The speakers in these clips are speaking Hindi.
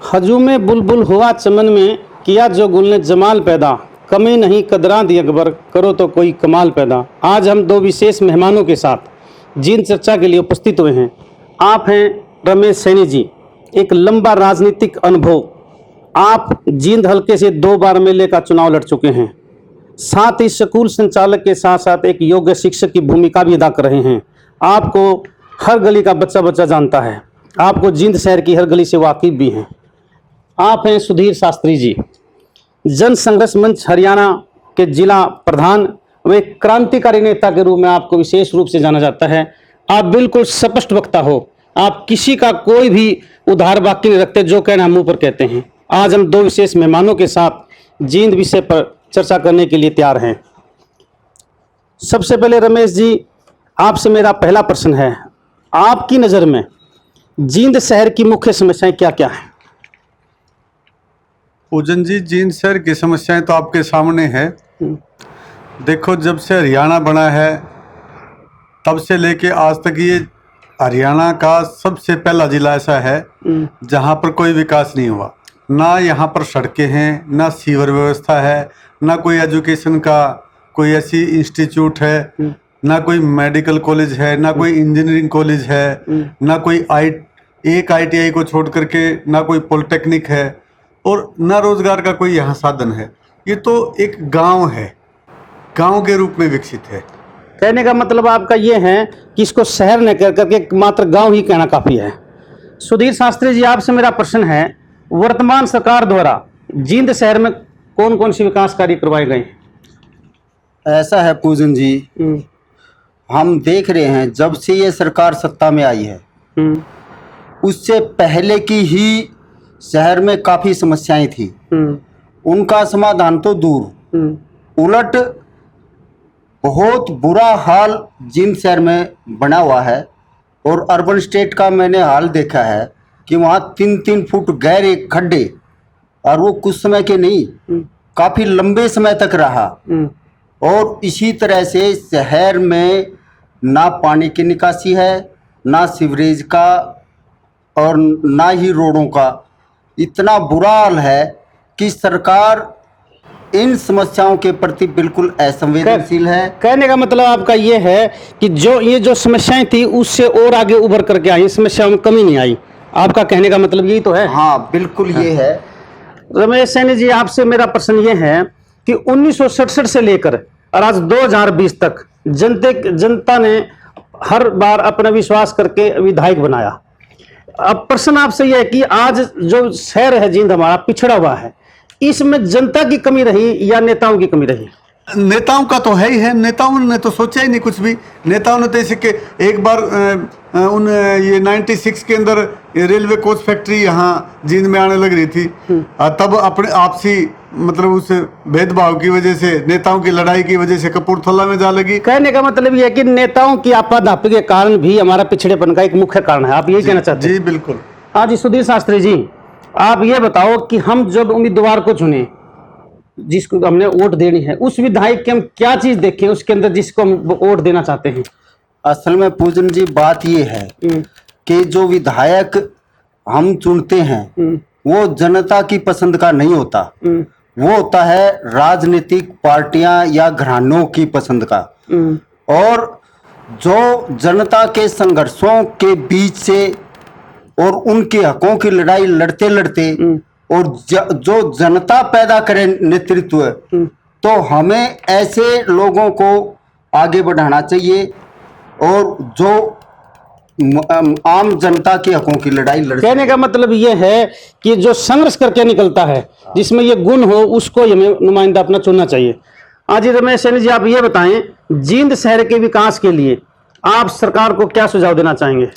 हजूमे बुलबुल हुआ चमन में, किया जो गुल ने जमाल पैदा, कमी नहीं कदरां दी अकबर, करो तो कोई कमाल पैदा। आज हम दो विशेष मेहमानों के साथ जींद चर्चा के लिए उपस्थित हुए हैं। आप हैं रमेश सैनी जी, एक लंबा राजनीतिक अनुभव, आप जींद हल्के से 2 बार एमएलए का चुनाव लड़ चुके हैं, साथ ही स्कूल संचालक के साथ साथ एक योग्य शिक्षक की भूमिका भी अदा कर रहे हैं। आपको हर गली का बच्चा बच्चा जानता है, आपको जींद शहर की हर गली से वाकिफ भी हैं। आप हैं सुधीर शास्त्री जी, जन संघर्ष मंच हरियाणा के जिला प्रधान व एक क्रांतिकारी नेता के रूप में आपको विशेष रूप से जाना जाता है। आप बिल्कुल स्पष्ट वक्ता हो, आप किसी का कोई भी उधार बाकी नहीं रखते, जो कहना मुंह पर कहते हैं। आज हम 2 विशेष मेहमानों के साथ जींद विषय पर चर्चा करने के लिए तैयार हैं। सबसे पहले रमेश जी, आपसे मेरा पहला प्रश्न है, आपकी नज़र में जींद शहर की मुख्य समस्याएं क्या क्या हैं? पूजन जी, जींद शहर की समस्याएं तो आपके सामने है। देखो, जब से हरियाणा बना है तब से लेके आज तक ये हरियाणा का सबसे पहला जिला ऐसा है जहां पर कोई विकास नहीं हुआ। ना यहाँ पर सड़कें हैं, ना सीवर व्यवस्था है, ना कोई एजुकेशन का कोई ऐसी इंस्टीट्यूट है, ना कोई मेडिकल कॉलेज है, ना कोई इंजीनियरिंग कॉलेज है, ना कोई एक ITI को छोड़ करके ना कोई पॉलिटेक्निक है, और ना रोजगार का कोई यहाँ साधन है। ये तो एक गांव है, गांव के रूप में विकसित है। कहने का मतलब आपका ये है कि इसको शहर न कह करके मात्र गांव ही कहना काफ़ी है। सुधीर शास्त्री जी, आपसे मेरा प्रश्न है, वर्तमान सरकार द्वारा जींद शहर में कौन कौन सी विकास कार्य करवाए गए हैं? ऐसा है पूजन जी, हम देख रहे हैं जब से ये सरकार सत्ता में आई है उससे पहले की ही शहर में काफ़ी समस्याएं थी, उनका समाधान तो दूर, उलट बहुत बुरा हाल जींद शहर में बना हुआ है। और अर्बन स्टेट का मैंने हाल देखा है कि वहाँ 3-3 फुट गहरे खड्डे, और वो कुछ समय के नहीं, काफ़ी लंबे समय तक रहा। और इसी तरह से शहर में ना पानी की निकासी है, ना सीवरेज का, और ना ही रोडों का। इतना बुरा हाल है कि सरकार इन समस्याओं के प्रति बिल्कुल असंवेदनशील है। कहने का मतलब आपका ये है कि जो समस्याएं थी उससे और आगे उभर करके आई, समस्याओं में कमी नहीं आई। आपका कहने का मतलब यही तो है? हाँ, बिल्कुल ये है। रमेश सैनी जी, आपसे मेरा प्रश्न ये है कि 1967 से लेकर और आज 2020 तक जनता ने हर बार अपना विश्वास करके विधायक बनाया। अब प्रश्न आपसे यह है कि आज जो शहर है जींद हमारा पिछड़ा हुआ है, इसमें जनता की कमी रही या नेताओं की कमी रही? नेताओं का तो है ही है, नेताओं ने तो सोचा ही नहीं कुछ भी। नेताओं ने तो इसे के एक बार ये 96 के अंदर रेलवे कोच फैक्ट्री यहाँ जींद में आने लग रही थी, तब अपने आपसी मतलब उस भेदभाव की वजह से, नेताओं की लड़ाई की वजह से कपूरथला में जा लगी। कहने का मतलब यह है कि नेताओं की आपाधापी के कारण भी हमारा पिछड़ेपन का एक मुख्य कारण है, आप यही कहना चाहते हैं? जी बिल्कुल। हाँ जी, सुधीर शास्त्री जी, आप ये बताओ कि हम जब उम्मीदवार को चुने, जिसको हमने वोट देनी है, उस विधायक की हम क्या चीज देखें उसके अंदर जिसको हम वोट देना चाहते हैं? असल में पूजन जी बात ये है कि जो विधायक हम चुनते हैं वो जनता की पसंद का नहीं होता, वो होता है राजनीतिक पार्टियां या घरानों की पसंद का। और जो जनता के संघर्षों के बीच से और उनके हकों की लड़ाई लड़ते लड़ते और जो जनता पैदा करे नेतृत्व, तो हमें ऐसे लोगों को आगे बढ़ाना चाहिए और जो आम जनता के हकों की लड़ाई लड़। कहने का मतलब ये है कि जो संघर्ष करके निकलता है, जिसमें ये गुण हो, उसको हमें नुमाइंदा अपना चुनना चाहिए। आज रमेश सैनी जी, आप ये बताएं, जींद शहर के विकास के लिए आप सरकार को क्या सुझाव देना चाहेंगे?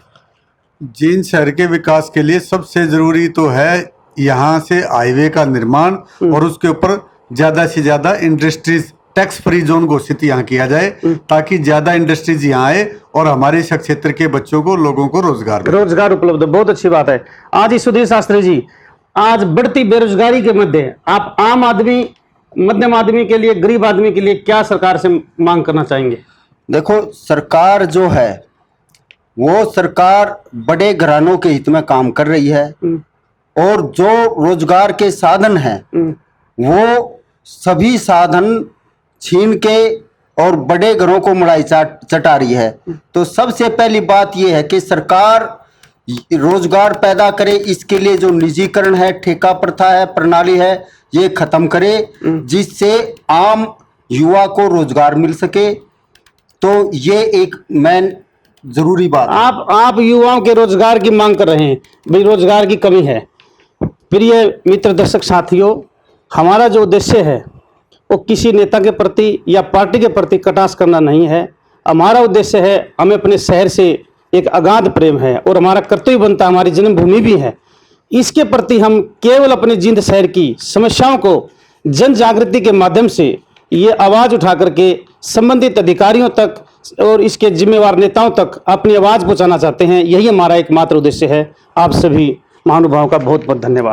जींद शहर के विकास के लिए सबसे जरूरी तो है यहाँ से हाईवे का निर्माण, और उसके ऊपर ज्यादा से ज्यादा इंडस्ट्रीज, टैक्स फ्री जोन घोषित यहाँ किया जाए, ताकि ज्यादा इंडस्ट्रीज यहाँ आए और हमारे इस क्षेत्र के बच्चों को, लोगों को रोजगार उपलब्ध। बहुत अच्छी बात है। आज ही सुधीर शास्त्री जी, आज बढ़ती बेरोजगारी के मध्य आप आम आदमी, मध्यम आदमी के लिए, गरीब आदमी के लिए क्या सरकार से मांग करना चाहेंगे? देखो, सरकार जो है वो सरकार बड़े घरानों के हित में काम कर रही है और जो रोजगार के साधन हैं वो सभी साधन छीन के और बड़े घरों को मुड़ाई चटा रही है। तो सबसे पहली बात यह है कि सरकार रोजगार पैदा करे, इसके लिए जो निजीकरण है, ठेका प्रथा है, प्रणाली है, ये खत्म करे, जिससे आम युवा को रोजगार मिल सके। तो ये एक मेन जरूरी बात है। आप युवाओं के रोजगार की मांग कर रहे हैं, भाई रोजगार की कमी है। प्रिय मित्र दर्शक साथियों, हमारा जो उद्देश्य है वो किसी नेता के प्रति या पार्टी के प्रति कटाक्ष करना नहीं है। हमारा उद्देश्य है, हमें अपने शहर से एक अगाध प्रेम है और हमारा कर्तव्य बनता है, हमारी जन्मभूमि भी है, इसके प्रति हम केवल अपने जींद शहर की समस्याओं को जन जागृति के माध्यम से ये आवाज़ उठा करके संबंधित अधिकारियों तक और इसके जिम्मेवार नेताओं तक अपनी आवाज़ पहुंचाना चाहते हैं। यही हमारा एकमात्र उद्देश्य है। आप सभी महानुभावों का बहुत बहुत धन्यवाद।